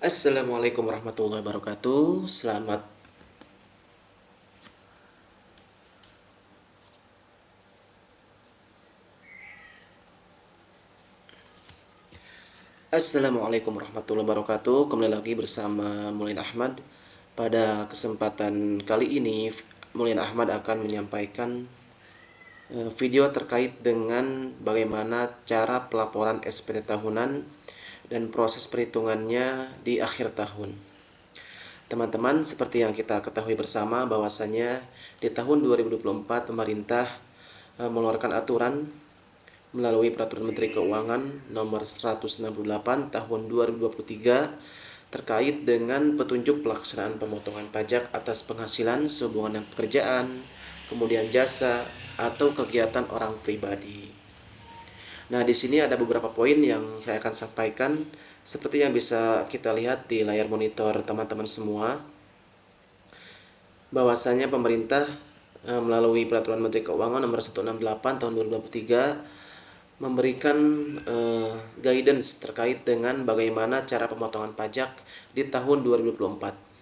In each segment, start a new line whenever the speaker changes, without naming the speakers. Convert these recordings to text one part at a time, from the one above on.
Assalamualaikum warahmatullahi wabarakatuh. Assalamualaikum warahmatullahi wabarakatuh. Kembali lagi bersama Mulin Ahmad. Pada kesempatan kali ini, Mulin Ahmad akan menyampaikan video terkait dengan bagaimana cara pelaporan SPT tahunan dan proses perhitungannya di akhir tahun. Teman-teman, seperti yang kita ketahui bersama bahwasanya di tahun 2024 pemerintah mengeluarkan aturan melalui Peraturan Menteri Keuangan Nomor 168 Tahun 2023 terkait dengan petunjuk pelaksanaan pemotongan pajak atas penghasilan sehubungan dengan pekerjaan, kemudian jasa, atau kegiatan orang pribadi. Nah, di sini ada beberapa poin yang saya akan sampaikan seperti yang bisa kita lihat di layar monitor teman-teman semua, bahwasanya pemerintah melalui Peraturan Menteri Keuangan Nomor 168 Tahun 2023 memberikan guidance terkait dengan bagaimana cara pemotongan pajak di tahun 2024.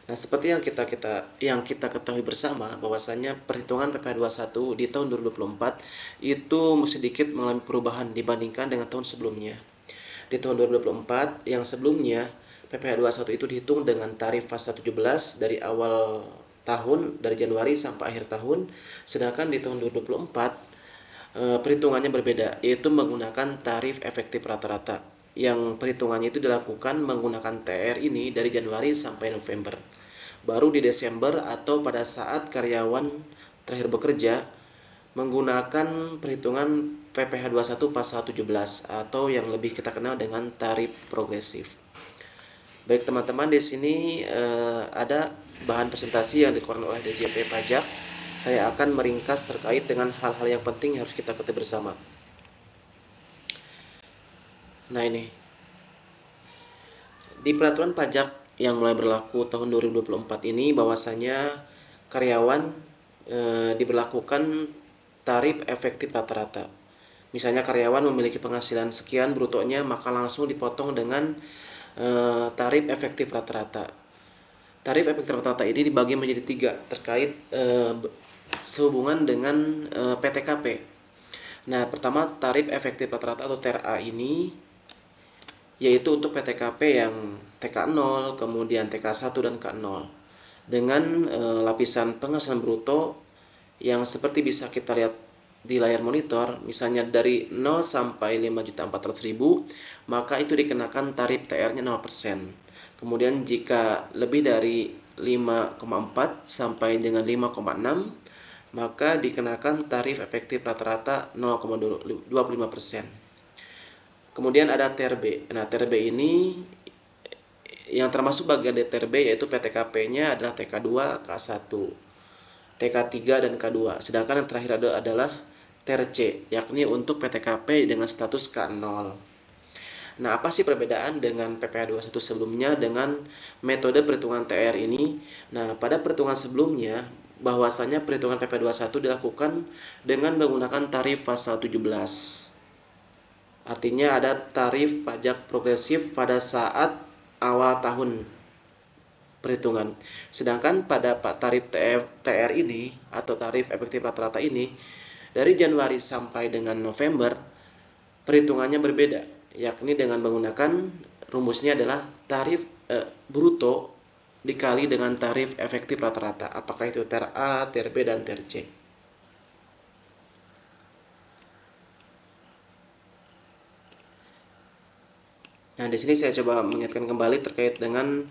Nah, seperti yang kita ketahui bersama bahwasanya perhitungan PPh 21 di tahun 2024 itu sedikit mengalami perubahan dibandingkan dengan tahun sebelumnya. Di tahun 2024 yang sebelumnya PPh 21 itu dihitung dengan tarif fasa 17 dari awal tahun, dari Januari sampai akhir tahun, sedangkan di tahun 2024 perhitungannya berbeda, yaitu menggunakan tarif efektif rata-rata yang perhitungannya itu dilakukan menggunakan TR ini dari Januari sampai November. Baru di Desember atau pada saat karyawan terakhir bekerja menggunakan perhitungan PPh 21 pasal 17 atau yang lebih kita kenal dengan tarif progresif. Baik teman-teman, di sini ada bahan presentasi yang dikeluarkan oleh DJP Pajak. Saya akan meringkas terkait dengan hal-hal yang penting yang harus kita ketahui bersama. Nah, ini di peraturan pajak yang mulai berlaku tahun 2024 ini bahwasanya karyawan diberlakukan tarif efektif rata-rata. Misalnya karyawan memiliki penghasilan sekian brutonya, maka langsung dipotong dengan tarif efektif rata-rata. Tarif efektif rata-rata ini dibagi menjadi 3 terkait sehubungan dengan PTKP. Nah, pertama tarif efektif rata-rata atau TRA ini yaitu untuk PTKP yang TK0, kemudian TK1 dan K0 dengan lapisan penghasilan bruto yang seperti bisa kita lihat di layar monitor, misalnya dari 0 sampai 5.400.000, maka itu dikenakan tarif TR-nya 0%. Kemudian jika lebih dari 5,4 sampai dengan 5,6, maka dikenakan tarif efektif rata-rata 0,25%. Kemudian ada TRB. Nah, TRB ini yang termasuk bagian dari TRB yaitu PTKP-nya adalah TK2, K1, TK3 dan K2. Sedangkan yang terakhir adalah TRC, yakni untuk PTKP dengan status K0. Nah, apa sih perbedaan dengan PPh 21 sebelumnya dengan metode perhitungan TR ini? Nah, pada perhitungan sebelumnya bahwasanya perhitungan PPh 21 dilakukan dengan menggunakan tarif pasal 17. Artinya ada tarif pajak progresif pada saat awal tahun perhitungan. Sedangkan pada tarif TR ini atau tarif efektif rata-rata ini dari Januari sampai dengan November perhitungannya berbeda, yakni dengan menggunakan rumusnya adalah tarif bruto dikali dengan tarif efektif rata-rata. Apakah itu TRA, TRB, dan TRC. Nah, di sini saya coba mengingatkan kembali terkait dengan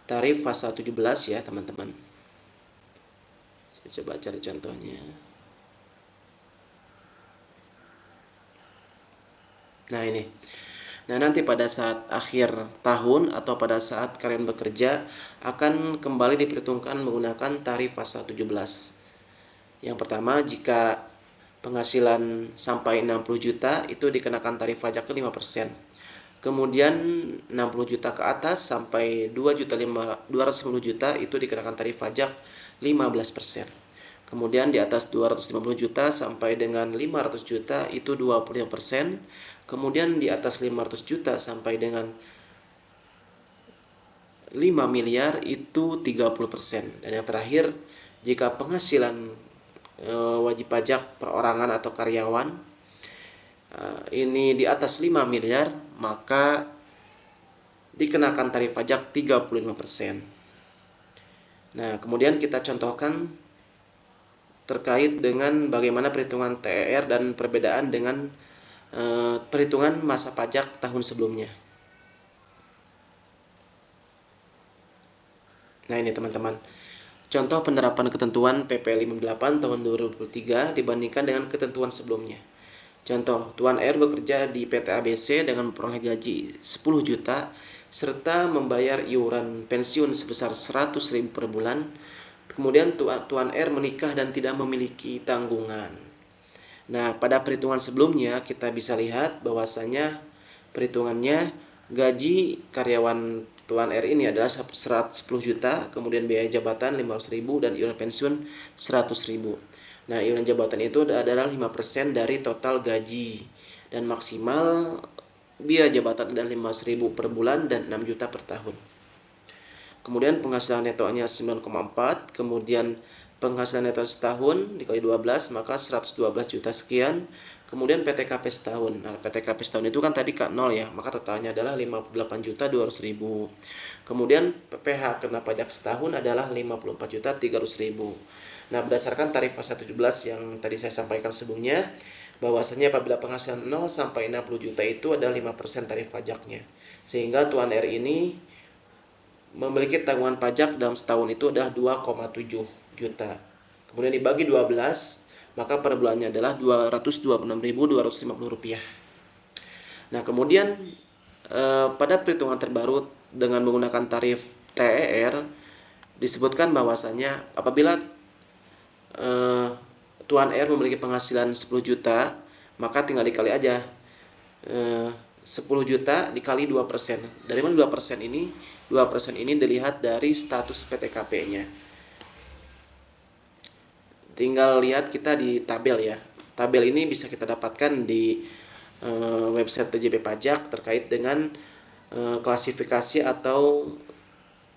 tarif pasal 17 ya, teman-teman. Saya coba cari contohnya. Nah, ini. Nah, nanti pada saat akhir tahun atau pada saat kalian bekerja akan kembali diperhitungkan menggunakan tarif pasal 17. Yang pertama, jika penghasilan sampai 60 juta itu dikenakan tarif pajak ke 5%. Kemudian 60 juta ke atas sampai 250 juta itu dikenakan tarif pajak 15%. Kemudian di atas 250 juta sampai dengan 500 juta itu 25%. Kemudian di atas 500 juta sampai dengan 5 miliar itu 30%. Dan yang terakhir, jika penghasilan wajib pajak perorangan atau karyawan ini di atas 5 miliar, maka dikenakan tarif pajak 35%. Nah, kemudian kita contohkan terkait dengan bagaimana perhitungan TER dan perbedaan dengan perhitungan masa pajak tahun sebelumnya. Nah, ini teman-teman, contoh penerapan ketentuan PP 58 tahun 2023 dibandingkan dengan ketentuan sebelumnya. Contoh, Tuan R bekerja di PT ABC dengan memperoleh gaji 10 juta serta membayar iuran pensiun sebesar 100.000 per bulan. Kemudian Tuan R menikah dan tidak memiliki tanggungan. Nah, pada perhitungan sebelumnya kita bisa lihat bahwasanya perhitungannya gaji karyawan Tuan R ini adalah 10 juta, kemudian biaya jabatan 500.000 dan iuran pensiun 100.000. Nah, iuran jabatan itu adalah 5% dari total gaji dan maksimal biaya jabatan adalah 500.000 per bulan dan 6 juta per tahun. Kemudian penghasilan netonya 9,4, kemudian penghasilan neto setahun dikali 12 maka 112 juta sekian. Kemudian PTKP setahun. Nah, PTKP setahun itu kan tadi K0 ya, maka totalnya adalah 58.200.000. Kemudian PPh kena pajak setahun adalah 54.300.000. Nah, berdasarkan tarif pasal 17 yang tadi saya sampaikan sebelumnya, bahwasanya apabila penghasilan 0 sampai 60 juta itu ada 5% tarif pajaknya. Sehingga Tuan R ini memiliki tanggungan pajak dalam setahun itu adalah 2,7 juta. Kemudian dibagi 12, maka per bulannya adalah Rp226.250. Nah, kemudian pada perhitungan terbaru dengan menggunakan tarif TER disebutkan bahwasanya apabila Tuan R memiliki penghasilan 10 juta, maka tinggal dikali aja 10 juta dikali 2%. Dari mana 2% ini? 2% ini dilihat dari status PTKP-nya. Tinggal lihat kita di tabel ya. Tabel ini bisa kita dapatkan di website TJB Pajak terkait dengan klasifikasi atau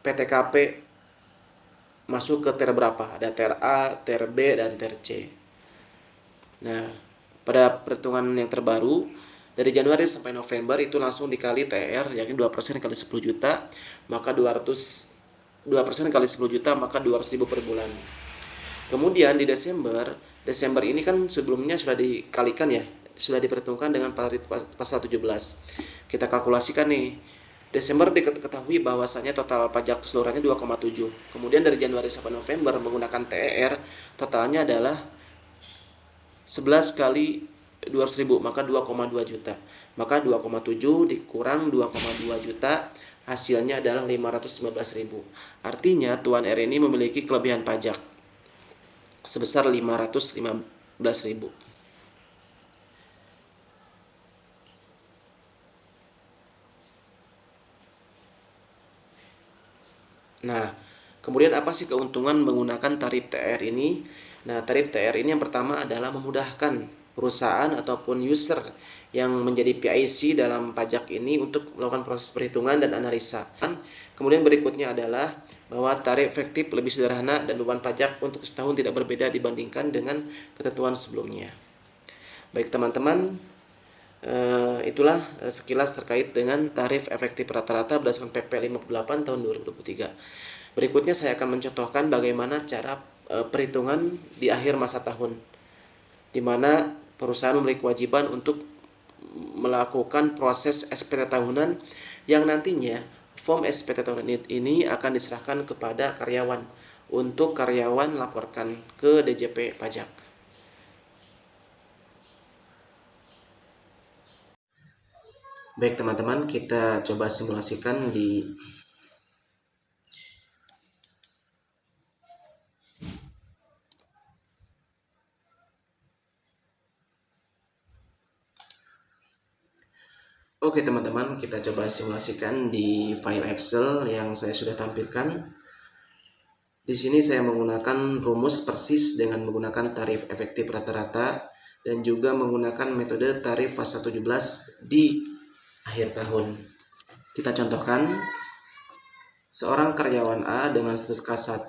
PTKP masuk ke TER berapa. Ada TER A, TER B, dan TER C. Nah, pada perhitungan yang terbaru dari Januari sampai November itu langsung dikali TER, yakni 2% kali 10 juta, maka 2% kali 10 juta maka 200.000 per bulan. Kemudian di Desember ini kan sebelumnya sudah dikalikan ya, sudah diperhitungkan dengan pasal 17. Kita kalkulasikan nih. Desember diketahui bahwasanya total pajak keseluruhannya 2,7. Kemudian dari Januari sampai November menggunakan TER, totalnya adalah 11 kali 200.000, maka 2,2 juta. Maka 2,7 dikurang 2,2 juta, hasilnya adalah 515.000. Artinya Tuan R ini memiliki kelebihan pajak sebesar 515.000. Nah, kemudian apa sih keuntungan menggunakan tarif TER ini? Nah, tarif TER ini yang pertama adalah memudahkan perusahaan ataupun user yang menjadi PIC dalam pajak ini untuk melakukan proses perhitungan dan analisa. Kemudian berikutnya adalah bahwa tarif efektif lebih sederhana dan beban pajak untuk setahun tidak berbeda dibandingkan dengan ketentuan sebelumnya. Baik teman-teman, itulah sekilas terkait dengan tarif efektif rata-rata berdasarkan PP 58 tahun 2023. Berikutnya saya akan mencontohkan bagaimana cara perhitungan di akhir masa tahun, di mana perusahaan memiliki kewajiban untuk melakukan proses SPT tahunan yang nantinya form SPT tahunan ini akan diserahkan kepada karyawan untuk karyawan laporkan ke DJP Pajak. Baik teman-teman, kita coba simulasikan di Oke teman-teman, kita coba simulasikan di file Excel yang saya sudah tampilkan. Di sini saya menggunakan rumus persis dengan menggunakan tarif efektif rata-rata dan juga menggunakan metode tarif fasa 17 di akhir tahun. Kita contohkan, seorang karyawan A dengan status K1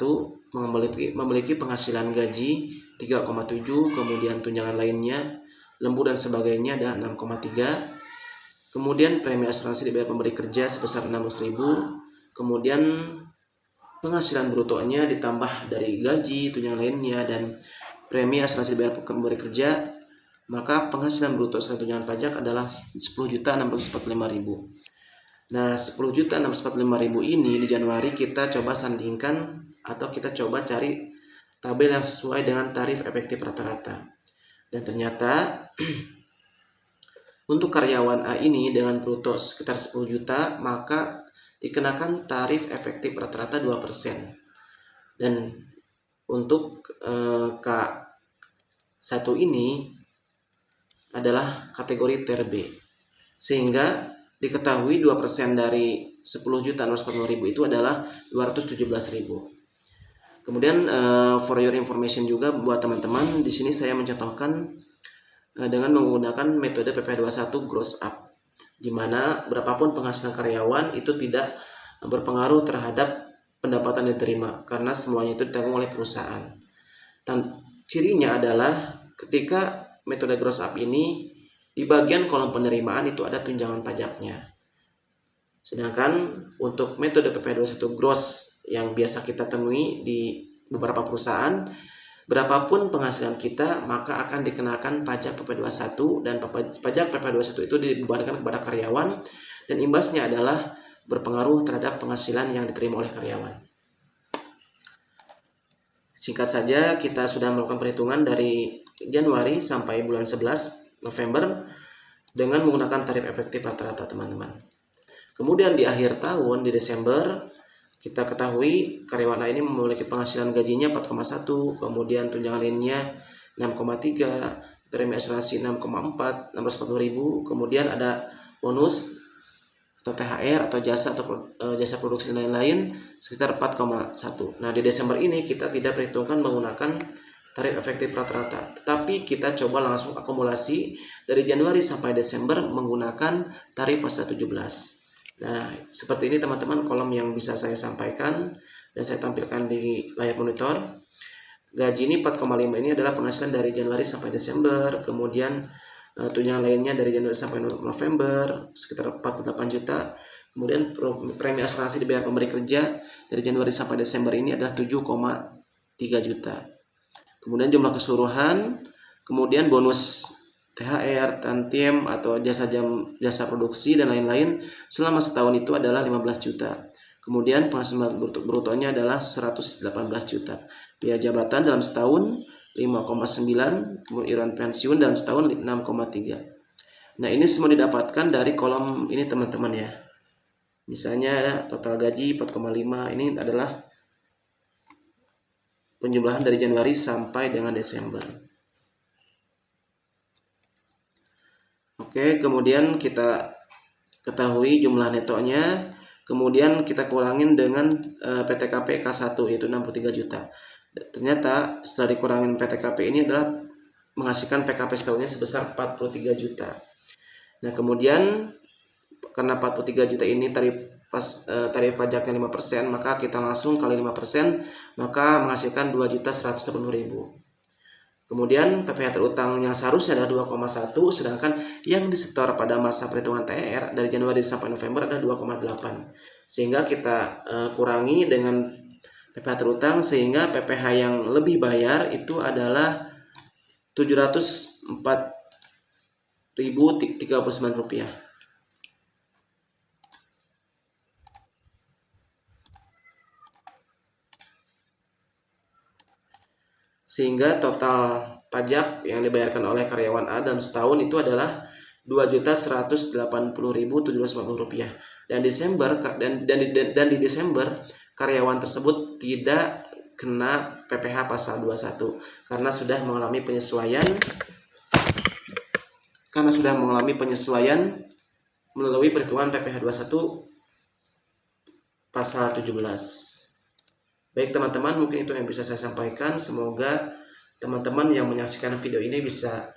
memiliki penghasilan gaji 3,7, kemudian tunjangan lainnya, lembur dan sebagainya ada 6,3. Kemudian premi asuransi dibayar pemberi kerja sebesar 600.000, kemudian penghasilan brutonya ditambah dari gaji, tunjangan lainnya, dan premi asuransi dibayar pemberi kerja, maka penghasilan bruto selain tunjangan pajak adalah 10.645.000. Nah, 10.645.000 ini di Januari kita coba sandingkan atau kita coba cari tabel yang sesuai dengan tarif efektif rata-rata. Dan ternyata untuk karyawan A ini dengan bruto sekitar 10 juta, maka dikenakan tarif efektif rata-rata 2%. Dan untuk K1 ini adalah kategori tier B. Sehingga diketahui 2% dari 10.645.000 itu adalah 217.000. Kemudian for your information juga buat teman-teman, di sini saya mencontohkan dengan menggunakan metode PPh 21 gross up, di mana berapapun penghasilan karyawan itu tidak berpengaruh terhadap pendapatan yang diterima karena semuanya itu ditanggung oleh perusahaan. Dan cirinya adalah ketika metode gross up ini di bagian kolom penerimaan itu ada tunjangan pajaknya. Sedangkan untuk metode PPh 21 gross yang biasa kita temui di beberapa perusahaan, berapapun penghasilan kita maka akan dikenakan pajak PPh 21, dan pajak PPh 21 itu dibebankan kepada karyawan dan imbasnya adalah berpengaruh terhadap penghasilan yang diterima oleh karyawan. Singkat saja, kita sudah melakukan perhitungan dari Januari sampai bulan 11 November dengan menggunakan tarif efektif rata-rata, teman-teman. Kemudian di akhir tahun, di Desember, kita ketahui karyawan A ini memiliki penghasilan gajinya 4,1, kemudian tunjangan lainnya 6,3, premi asuransi 6,4, 640.000, kemudian ada bonus atau THR atau jasa produksi dan lain-lain sekitar 4,1. Nah, di Desember ini kita tidak perhitungkan menggunakan tarif efektif rata-rata, tetapi kita coba langsung akumulasi dari Januari sampai Desember menggunakan tarif fasa 17. Nah, seperti ini teman-teman kolom yang bisa saya sampaikan dan saya tampilkan di layar monitor. Gaji ini 4,5 ini adalah penghasilan dari Januari sampai Desember, kemudian tunjangan lainnya dari Januari sampai November sekitar 48 juta. Kemudian premi asuransi dibayar pemberi kerja dari Januari sampai Desember ini adalah 7,3 juta. Kemudian jumlah keseluruhan, kemudian bonus THR, tantiem atau jasa produksi dan lain-lain selama setahun itu adalah 15 juta. Kemudian penghasilan brutonya adalah 118 juta. Biaya jabatan dalam setahun 5,9, kemudian iuran pensiun dalam setahun 6,3. Nah, ini semua didapatkan dari kolom ini teman-teman ya. Misalnya total gaji 4,5, ini adalah penjumlahan dari Januari sampai dengan Desember. Oke, kemudian kita ketahui jumlah netonya, kemudian kita kurangin dengan PTKP K1 yaitu 63 juta. Ternyata setelah dikurangin PTKP ini adalah menghasilkan PKP setahunnya sebesar 43 juta. Nah, kemudian karena 43 juta ini tarif pajaknya 5%, maka kita langsung kali 5%, maka menghasilkan 2.180.000. Kemudian PPh terutang yang seharusnya adalah 2,1, sedangkan yang disetor pada masa perhitungan THR dari Januari sampai November adalah 2,8. Sehingga kita kurangi dengan PPh terutang, sehingga PPh yang lebih bayar itu adalah Rp704.039. Sehingga total pajak yang dibayarkan oleh karyawan A dalam setahun itu adalah Rp2.180.790. Dan di Desember karyawan tersebut tidak kena PPh pasal 21 karena sudah mengalami penyesuaian melalui perhitungan PPh 21 pasal 17. Baik teman-teman, mungkin itu yang bisa saya sampaikan. Semoga teman-teman yang menyaksikan video ini bisa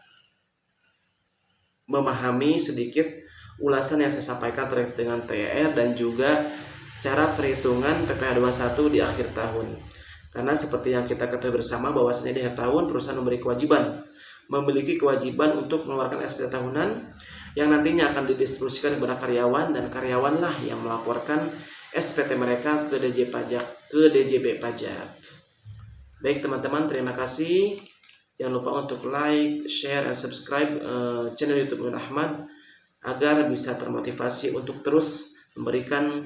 memahami sedikit ulasan yang saya sampaikan terkait dengan THR dan juga cara perhitungan PPh 21 di akhir tahun. Karena seperti yang kita ketahui bersama bahwasanya di akhir tahun perusahaan memiliki kewajiban untuk mengeluarkan SPT tahunan yang nantinya akan didistribusikan kepada karyawan, dan karyawanlah yang melaporkan SPT mereka ke DJB Pajak. Baik teman-teman, terima kasih. Jangan lupa untuk like, share, dan subscribe channel YouTube Gun Ahmad agar bisa termotivasi untuk terus memberikan